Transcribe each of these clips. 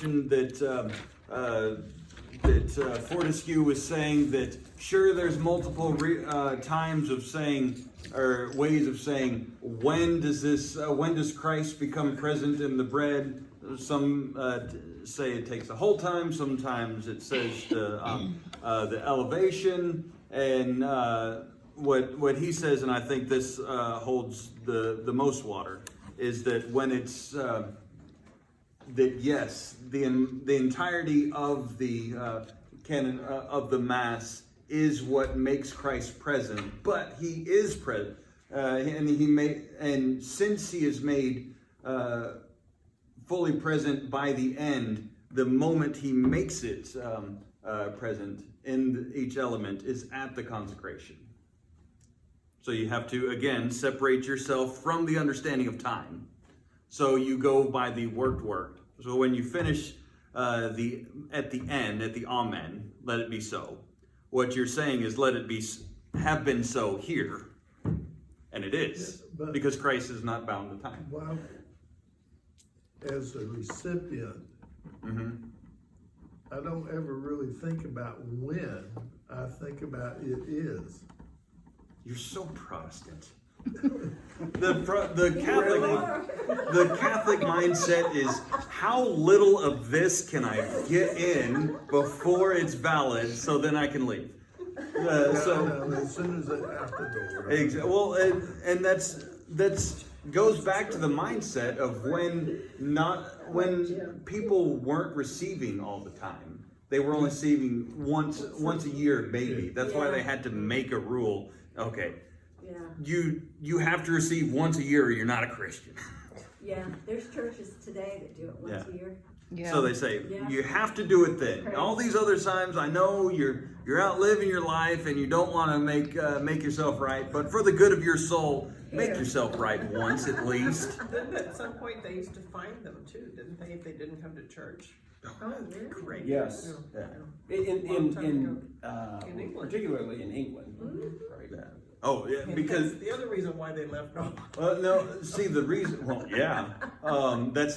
that Fortescue was saying that sure, there's multiple times of saying or ways of saying when does Christ become present in the bread. Some say it takes the whole time. Sometimes it says the elevation, and what he says, and I think this holds the most water, is that when it's that yes, the entirety of the canon of the Mass is what makes Christ present, but he is present, and since he is made fully present by the end, the moment he makes it present in each element is at the consecration. So you have to again separate yourself from the understanding of time. So you go by the worked. So when you finish at the end, at the Amen, let it be so. What you're saying is let it have been so here. And it is, because Christ is not bound to time. Well, as a recipient, I don't ever really think about when. I think about it is. You're so Protestant. The Catholic mindset is how little of this can I get in before it's valid, so then I can leave. So as soon as they're out the door. Well, and that's goes back to the mindset of when people weren't receiving all the time. They were only receiving once a year, maybe. That's why they had to make a rule. Okay. Yeah. You have to receive once a year or you're not a Christian. Yeah, there's churches today that do it once a year. Yeah. So they say you have to do it then. All these other times, I know you're out living your life and you don't want to make yourself right, but for the good of your soul, make yourself right once at least. Then at some point they used to fine them too, didn't they, if they didn't come to church? Oh, really? Great. Yes. Yeah. In England. particularly in England. Right. Yeah. Oh, yeah, And because that's the other reason why they left off. no. See, the reason. Well, yeah. That's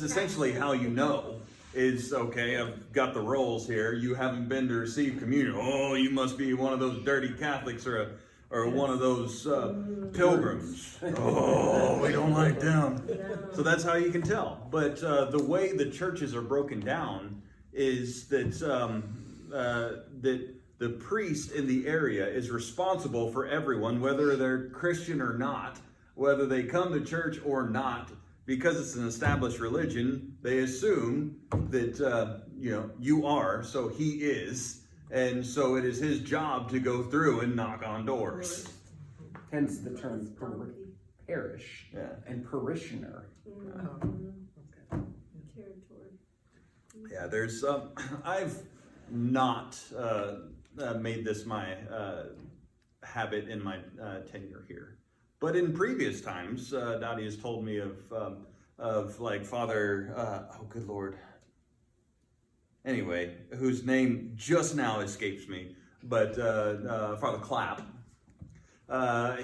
essentially how you know. Is okay. I've got the rolls here. You haven't been to receive communion. Oh, you must be one of those dirty Catholics or one of those pilgrims. Oh, we don't like them. So that's how you can tell. But the way the churches are broken down is that that the priest in the area is responsible for everyone, whether they're Christian or not, whether they come to church or not. Because it's an established religion, they assume that you are, so he is, and so it is his job to go through and knock on doors. Hence the term parish and parishioner. Territory. Yeah, there's I've not made this my habit in my tenure here. But in previous times, Dottie has told me of like Father, oh good Lord. Anyway, whose name just now escapes me, but Father Clapp.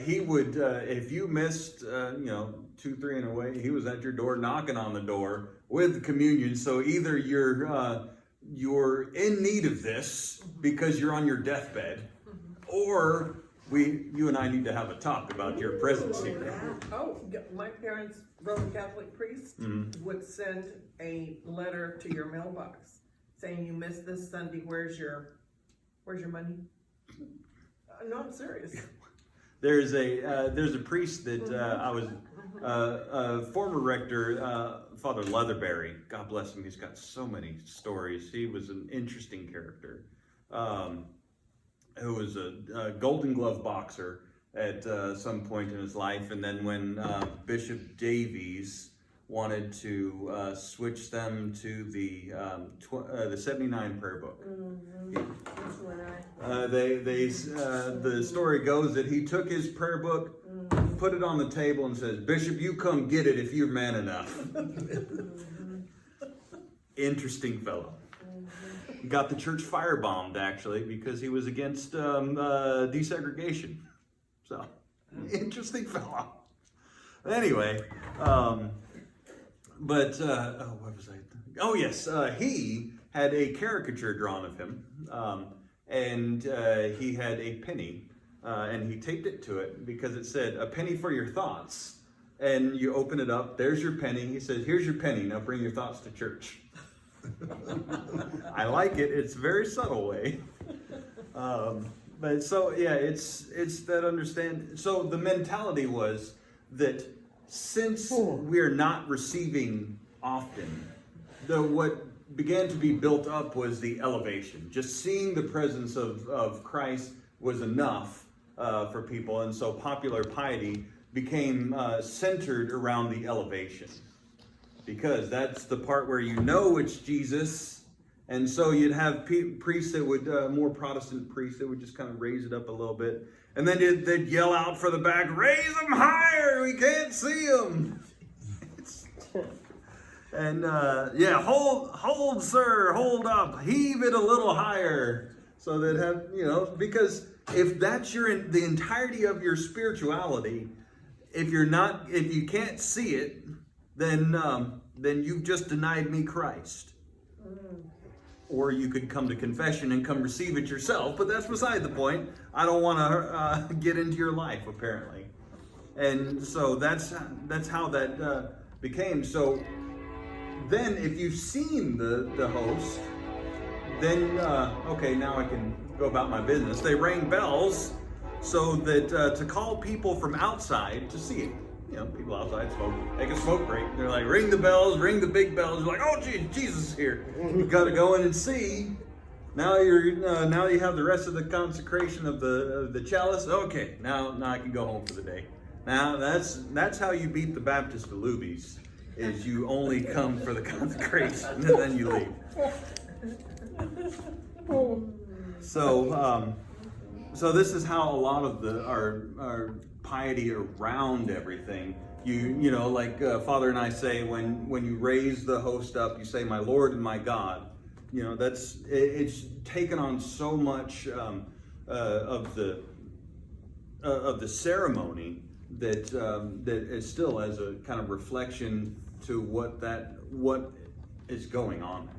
He would, if you missed, 2, 3 and away, he was at your door knocking on the door with communion. So either you're in need of this because you're on your deathbed, or you and I need to have a talk about your presence here. Oh, my parents, Roman Catholic priest, would send a letter to your mailbox saying you missed this Sunday. Where's your money? No, I'm serious. There's a priest that I was a former rector, Father Leatherberry. God bless him. He's got so many stories. He was an interesting character. Who was a Golden Glove boxer at some point in his life, and then when Bishop Davies wanted to switch them to the 79 prayer book. The story goes that he took his prayer book, put it on the table, and says, "Bishop, you come get it if you're man enough." Interesting fellow. Got the church firebombed, actually, because he was against desegregation. So, interesting fellow. Anyway, what was I Oh yes, he had a caricature drawn of him, and he had a penny, and he taped it to it because it said, "A penny for your thoughts." And you open it up, there's your penny. He says, "Here's your penny, now bring your thoughts to church." I like it. It's a very subtle way. But so, yeah, it's that understand. So the mentality was that since we're not receiving often, what began to be built up was the elevation. Just seeing the presence of Christ was enough for people. And so popular piety became centered around the elevation. Because that's the part where you know it's Jesus. And so you'd have priests that would, more Protestant priests that would just kind of raise it up a little bit. And then they'd yell out for the back, "Raise them higher, we can't see them." And yeah, hold sir, hold up, heave it a little higher. So they'd have, because if that's the entirety of your spirituality, if you can't see it, then you've just denied me Christ. Or you could come to confession and come receive it yourself, but that's beside the point. I don't want to get into your life, apparently. And so that's how that became. So then if you've seen the host, then, okay, now I can go about my business. They rang bells so that to call people from outside to see it. People outside smoke, take a smoke break. They're like, ring the bells, ring the big bells. You're like, oh, gee, Jesus is here. You got to go in and see. Now now you have the rest of the consecration of the chalice. Okay, now I can go home for the day. Now that's how you beat the Baptist Alubies, is you only come for the consecration and then you leave. So this is how a lot of our piety around everything. Like Father and I say, when you raise the host up, you say, "My Lord and my God." It's taken on so much of the ceremony that is still as a kind of reflection to what is going on there.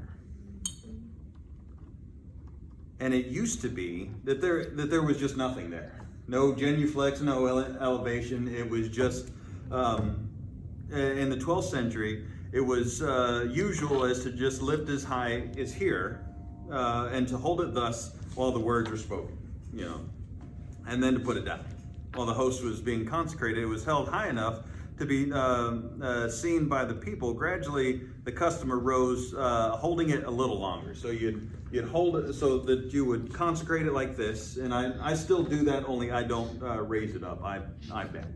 And it used to be that there was just nothing there. No genuflex, no elevation. It was just, in the 12th century, it was usual as to just lift as high as here, and to hold it thus while the words were spoken, and then to put it down. While the host was being consecrated, it was held high enough to be seen by the people. Gradually, the custom arose, holding it a little longer. So you'd hold it so that you would consecrate it like this, and I still do that, only I don't raise it up. I bend.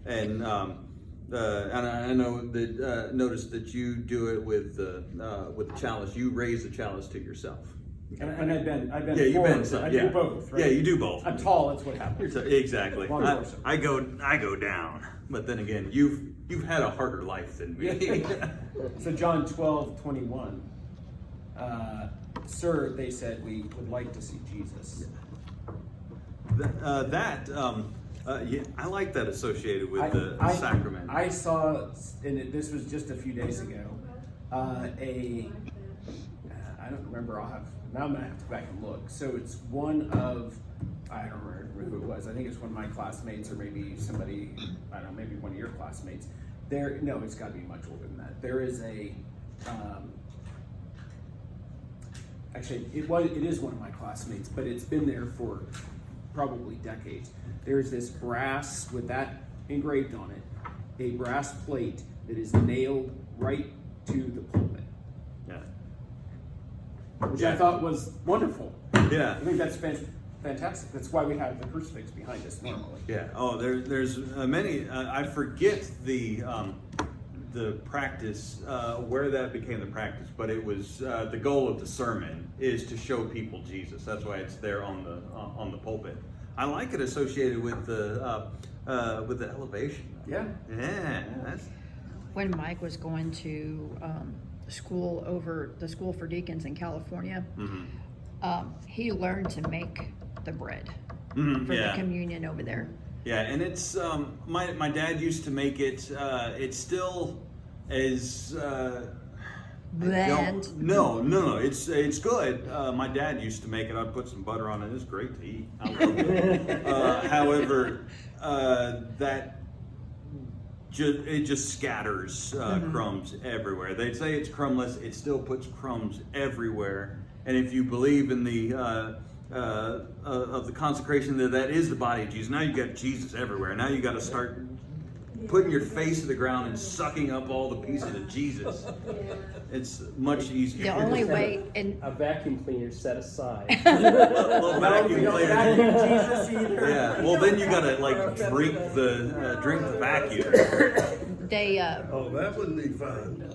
And I know that notice that you do it with the chalice. You raise the chalice to yourself. And I bend Yeah, you forward. bend some. I Yeah. do both, right? Yeah, you do both. I'm tall, that's what happens. Exactly. Long torso. I go down, but then again, you've had a harder life than me. So John 12:21, "Sir," they said, "we would like to see Jesus." Yeah, I like that associated with the sacrament. I saw, and this was just a few days ago, I don't remember, now I'm gonna have to go back and look. So it's one of, I don't remember who it was, I think it's one of my classmates, or maybe somebody, I don't know, maybe one of your classmates. No, it's gotta be much older than that. There is a, actually, it is one of my classmates, but it's been there for probably decades. There's this brass with that engraved on it, a brass plate that is nailed right to the pulpit, Yeah. which I thought was wonderful. Yeah. I think that's fantastic. That's why we have the crucifix behind us normally. Yeah. Oh, there's many. I forget the practice where that became the practice, but it was the goal of the sermon is to show people Jesus. That's why it's there on the pulpit. I like it associated with the elevation. Yeah. Yeah. That's. When Mike was going to the school for deacons in California, he learned to make the bread for the communion over there. Yeah, and it's my dad used to make it. It still is bland. No. It's good. My dad used to make it. I'd put some butter on it. It's great to eat. I love it. However, it just scatters crumbs everywhere. They say it's crumbless. It still puts crumbs everywhere. And if you believe in the of the consecration that is the body of Jesus, now you got Jesus everywhere. Now you got to start putting your face to the ground and sucking up all the pieces of Jesus. It's much easier. The only way, and A vacuum cleaner set aside. little vacuum We don't cleaner. vacuum Jesus either. Yeah. Well, then you gotta like drink the vacuum. they Oh, that wouldn't be fun.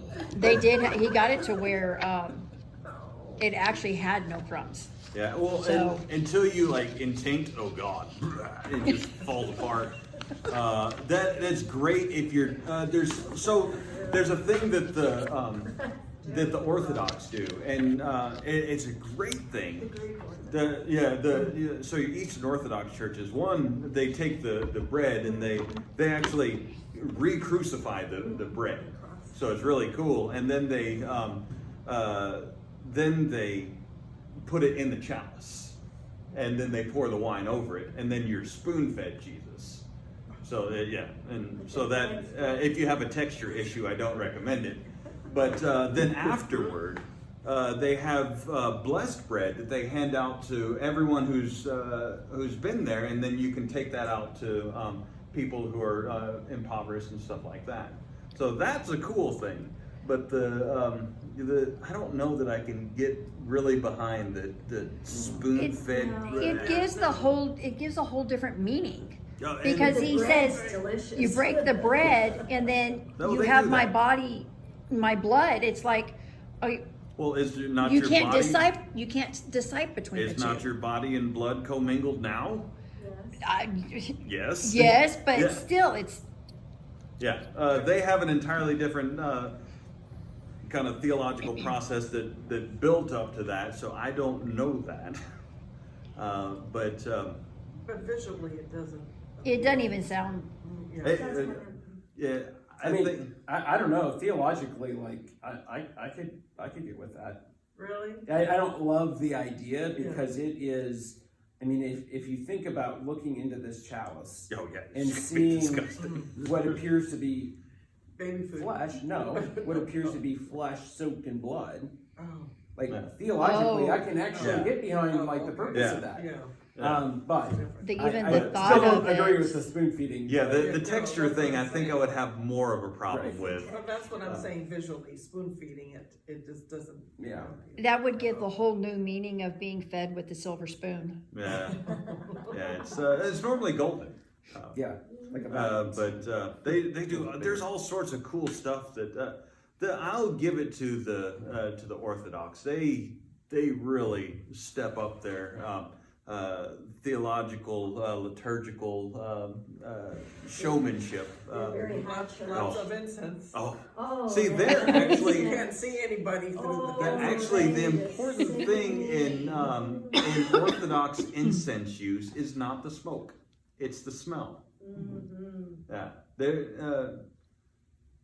he got it to where it actually had no crumbs. Yeah. Well, So- until you like intinct, oh God, it just falls apart. That's great if you're there's a thing that the Orthodox do, and it's a great thing. So your Eastern Orthodox churches, one, they take the bread and they actually re-crucify the bread, so it's really cool, and then they put it in the chalice, and then they pour the wine over it, and then you're spoon-fed Jesus. So and so that if you have a texture issue, I don't recommend it. But then afterward, they have blessed bread that they hand out to everyone who's been there, and then you can take that out to people who are impoverished and stuff like that. So that's a cool thing. But I don't know that I can get really behind the spoon-fed bread. It gives a whole different meaning. And- Because he The bread's says, delicious. you break the bread and then No, you they have do my that. body, my blood. It's like, Well, is it not you your can't body? decide between Is the not two. your body and blood commingled now? Yes. Yes, but Yeah. still, it's Yeah, they have an entirely different kind of theological process that built up to that. So I don't know that, but But visually, it doesn't. it doesn't even sound. Yeah. yeah, I I mean, think I don't know. Theologically, like I could get with that. Really? I don't love the idea because it is. I mean, if you think about looking into this chalice oh yeah, and it's seeing disgusting. what appears to be Baby food. flesh, no, what appears to be flesh soaked in blood. Oh, Like Yeah. theologically, Oh. I can actually Yeah. get behind like the purpose Yeah. of that. yeah. But Even I the thought still don't of agree it. with the spoon feeding. Yeah, the No, texture that's thing, what I I'm think I saying. would have more of a problem Right. with. Well, that's what I'm saying visually, spoon feeding it, it just doesn't. Yeah. That would give the whole new meaning of being fed with the silver spoon. Yeah, yeah, it's normally golden. Yeah, like a But they do. There's all sorts of cool stuff that I'll give it to the Orthodox. They really step up their theological, liturgical showmanship. Very hot Lots chocolate. of incense. Oh, Oh, see, yeah. they're You actually can't see anybody through Oh. the. actually the important thing in Orthodox incense use is not the smoke; it's the smell.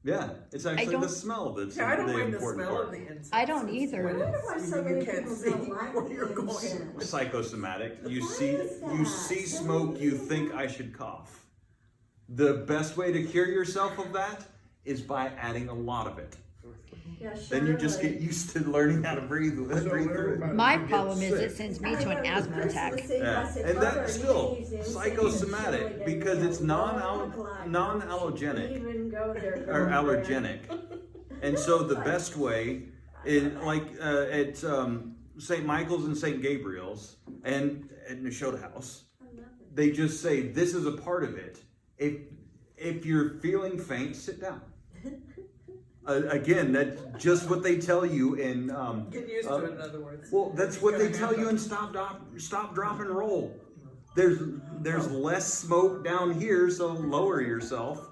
Yeah, it's actually the don't- smell that's Yeah, I don't the mind the important smell part. of the incense. I don't either. When I wonder it's- why so you many can't people see don't like where you're the going. incense. Psychosomatic. You Why see, is you that? see smoke. You think I should cough. The best way to cure yourself of that is by adding a lot of it. Yeah, Then you just surely. get used to learning how to breathe through it. everybody My gets problem is sick. it sends me to an asthma attack. Yeah, and that's still psychosomatic because it's non-allergenic or allergenic. And so the best way is like at St. Michael's and St. Gabriel's and at Nashotah House, they just say this is a part of it. If you're feeling faint, sit down. Again, that's just what they tell you in. Get used to it, in other words. Well, that's what they tell you in Stop, Drop, and Roll. There's less smoke down here, so lower yourself.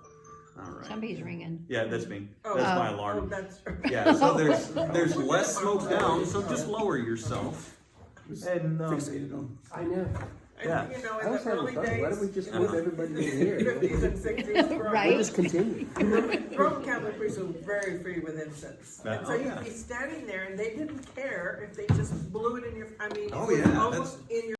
All right. Somebody's ringing. Yeah, that's me. Oh, That's my Oh, alarm. that's. Yeah, so there's less smoke down, so just lower yourself. And fixated on. I know. Yeah. You know, I in was the having early fun. Why days. don't we just in move the everybody in here? 50s and 60s, Right? We'll just continue. Roman Catholic priests were very free with incense. And so Oh, you'd yeah. be standing there and they didn't care if they just blew it in your, I mean, it Oh, was yeah, almost in your